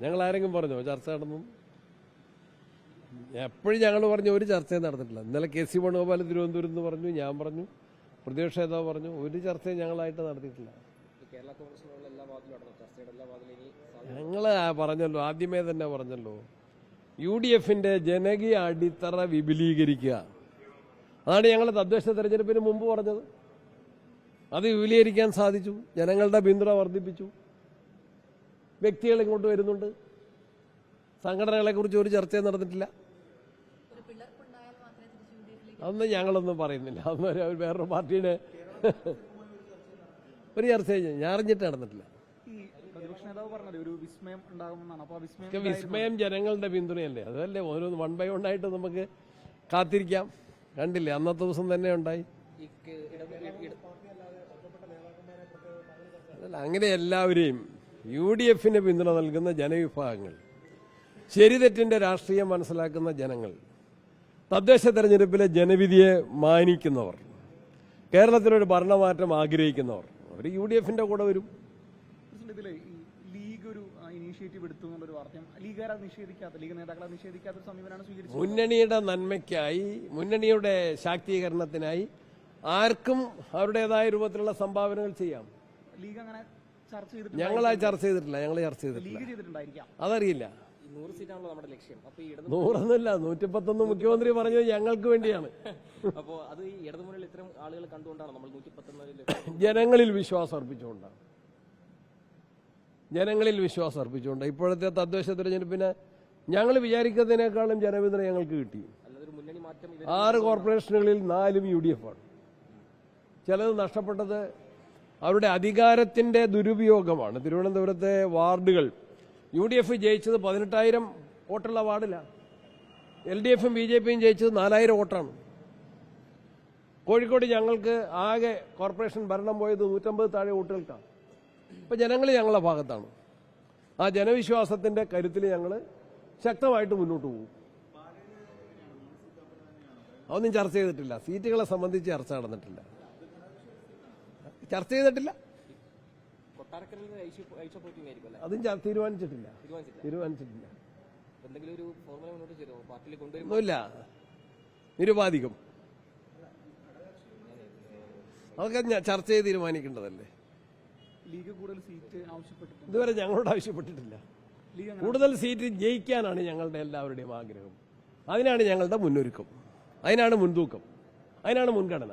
ഞങ്ങൾ ആരെങ്കിലും പറഞ്ഞോ ചർച്ച നടന്നു? എപ്പോഴും ഞങ്ങൾ പറഞ്ഞു ഒരു ചർച്ചയും നടന്നിട്ടില്ല. ഇന്നലെ കെ സി വേണുഗോപാൽ തിരുവനന്തപുരത്ത് നിന്ന് പറഞ്ഞു, ഞാൻ പറഞ്ഞു, പ്രതിപക്ഷ നേതാവ് പറഞ്ഞു, ഒരു ചർച്ചയും ഞങ്ങളായിട്ട് നടത്തിയിട്ടില്ല. ഞങ്ങൾ പറഞ്ഞല്ലോ, ആദ്യമേ തന്നെ പറഞ്ഞല്ലോ, UDFന്റെ ജനകീയ അടിത്തറ വിപുലീകരിക്കുക. അതാണ് ഞങ്ങൾ തദ്ദേശ തെരഞ്ഞെടുപ്പിന് മുമ്പ് പറഞ്ഞത്. അത് വിപുലീകരിക്കാൻ സാധിച്ചു. ജനങ്ങളുടെ പിന്തുണ വർദ്ധിപ്പിച്ചു. വ്യക്തികൾ ഇങ്ങോട്ട് വരുന്നുണ്ട്. സംഘടനകളെ കുറിച്ച് ഒരു ചർച്ചയും നടന്നിട്ടില്ല. അതൊന്നും ഞങ്ങളൊന്നും പറയുന്നില്ല. അതൊന്നും വേറൊരു പാർട്ടിയുടെ ഒരു ചർച്ചയും ഞാൻ അറിഞ്ഞിട്ട് നടന്നിട്ടില്ല. വിസ്മയം ജനങ്ങളുടെ പിന്തുണയല്ലേ, അതല്ലേ ഓരോന്ന് 1 by 1 ആയിട്ട് നമുക്ക് കാത്തിരിക്കാം. കണ്ടില്ലേ, അന്നത്തെ ദിവസം തന്നെ ഉണ്ടായി. അങ്ങനെ എല്ലാവരെയും UDFന് പിന്തുണ നൽകുന്ന ജനവിഭാഗങ്ങൾ, ശരിതെറ്റിന്റെ രാഷ്ട്രീയം മനസ്സിലാക്കുന്ന ജനങ്ങൾ, തദ്ദേശ തെരഞ്ഞെടുപ്പിലെ ജനവിധിയെ മാനിക്കുന്നവർ, കേരളത്തിലൊരു ഭരണമാറ്റം ആഗ്രഹിക്കുന്നവർ, അവർ UDFന്റെ കൂടെ വരും. മുന്നണിയുടെ നന്മയ്ക്കായി, മുന്നണിയുടെ ശാക്തീകരണത്തിനായി ആർക്കും അവരുടേതായ രൂപത്തിലുള്ള സംഭാവനകൾ ചെയ്യാം. ഞങ്ങൾ ചർച്ച ചെയ്തിട്ടില്ല. അതറിയില്ല. 100 110 മുഖ്യമന്ത്രി പറഞ്ഞത് ഞങ്ങൾക്ക് വേണ്ടിയാണ്. ജനങ്ങളിൽ വിശ്വാസം അർപ്പിച്ചുകൊണ്ടാണ്. ഇപ്പോഴത്തെ തദ്ദേശ തെരഞ്ഞെടുപ്പിന് ഞങ്ങൾ വിചാരിക്കുന്നതിനേക്കാളും ജനപിന്തുണ ഞങ്ങൾക്ക് കിട്ടി. 6 കോർപ്പറേഷനുകളിൽ 4 UDF ആണ്. ചിലത് നഷ്ടപ്പെട്ടത് അവരുടെ അധികാരത്തിന്റെ ദുരുപയോഗമാണ്. തിരുവനന്തപുരത്തെ വാർഡുകൾ UDF ജയിച്ചത് 18,000 വോട്ടുള്ള വാർഡിലാണ്. LDFും BJPയും ജയിച്ചത് 4,000 വോട്ടാണ്. കോഴിക്കോട് ഞങ്ങൾക്ക് ആകെ കോർപ്പറേഷൻ ഭരണം പോയത് 150 താഴെ വോട്ടുകൾക്കാണ്. ഇപ്പൊ ജനങ്ങൾ ഞങ്ങളുടെ ഭാഗത്താണ്. ആ ജനവിശ്വാസത്തിന്റെ കരുത്തിൽ ഞങ്ങൾ ശക്തമായിട്ട് മുന്നോട്ട് പോകും. അതൊന്നും ചർച്ച ചെയ്തിട്ടില്ല. സീറ്റുകളെ സംബന്ധിച്ച് ചർച്ച നടന്നിട്ടില്ല. ചർച്ച ചെയ്തിട്ടില്ല. അതും തീരുമാനിച്ചിട്ടില്ല. ഒന്നുമില്ല. നിരുപാധികം. അതൊക്കെ ചർച്ച ചെയ്ത് തീരുമാനിക്കേണ്ടതല്ലേ. ഇതുവരെ ഞങ്ങളോട് ആവശ്യപ്പെട്ടിട്ടില്ല. കൂടുതൽ സീറ്റ് ജയിക്കാനാണ് ഞങ്ങളുടെ എല്ലാവരുടെയും ആഗ്രഹം. അതിനാണ് ഞങ്ങളുടെ മുന്നൊരുക്കം, അതിനാണ് മുൻതൂക്കം, അതിനാണ് മുൻഗണന.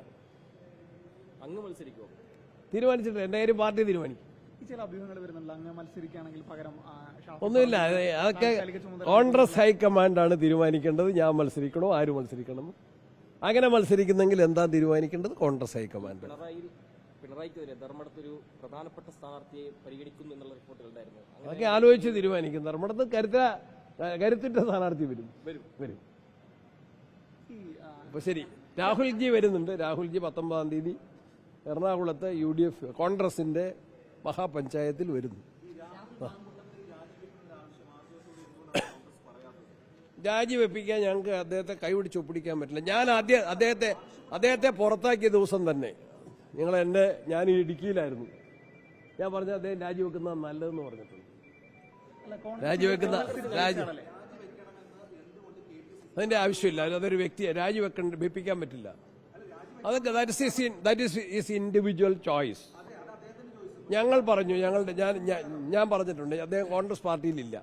അങ്ങ് മത്സരിക്കുമോ? തീരുമാനിച്ചിട്ടില്ല. എന്റെ കാര്യം പാർട്ടി തീരുമാനിക്കും. ഒന്നുമില്ല. അതൊക്കെ കോൺഗ്രസ് ഹൈക്കമാൻഡാണ് തീരുമാനിക്കേണ്ടത്. ഞാൻ മത്സരിക്കണോ, ആര് മത്സരിക്കണം, അങ്ങനെ മത്സരിക്കുന്നെങ്കിൽ എന്താ തീരുമാനിക്കേണ്ടത്? കോൺഗ്രസ് ഹൈക്കമാൻഡ്. അതൊക്കെ ആലോചിച്ച് തീരുമാനിക്കും. ധർമ്മടത്ത് കരുത്തിട്ട സ്ഥാനാർത്ഥി വരും. അപ്പൊ ശരി, രാഹുൽജി വരുന്നുണ്ട്. രാഹുൽജി 19-ാം തീയതി എറണാകുളത്ത് UDF കോൺഗ്രസിന്റെ മഹാപഞ്ചായത്തിൽ വരുന്നു. രാജിവെപ്പിക്കാൻ ഞങ്ങൾക്ക് അദ്ദേഹത്തെ കൈപിടിച്ച് ഒപ്പിടിക്കാൻ പറ്റില്ല. ഞാൻ അദ്ദേഹത്തെ പുറത്താക്കിയ ദിവസം തന്നെ ഞാൻ ഇടുക്കിയിലായിരുന്നു. ഞാൻ പറഞ്ഞ അദ്ദേഹം രാജിവെക്കുന്ന നല്ലതെന്ന് പറഞ്ഞിട്ടുണ്ട്. അതിന്റെ ആവശ്യമില്ല. അതൊരു വ്യക്തിയെ വെപ്പിക്കാൻ പറ്റില്ല. അതൊക്കെ ദാറ്റ് ഈസ് ഇൻഡിവിജ്വൽ ചോയ്സ്. ഞങ്ങൾ പറഞ്ഞു, ഞാൻ പറഞ്ഞിട്ടുണ്ട്, അദ്ദേഹം കോൺഗ്രസ് പാർട്ടിയിലില്ല.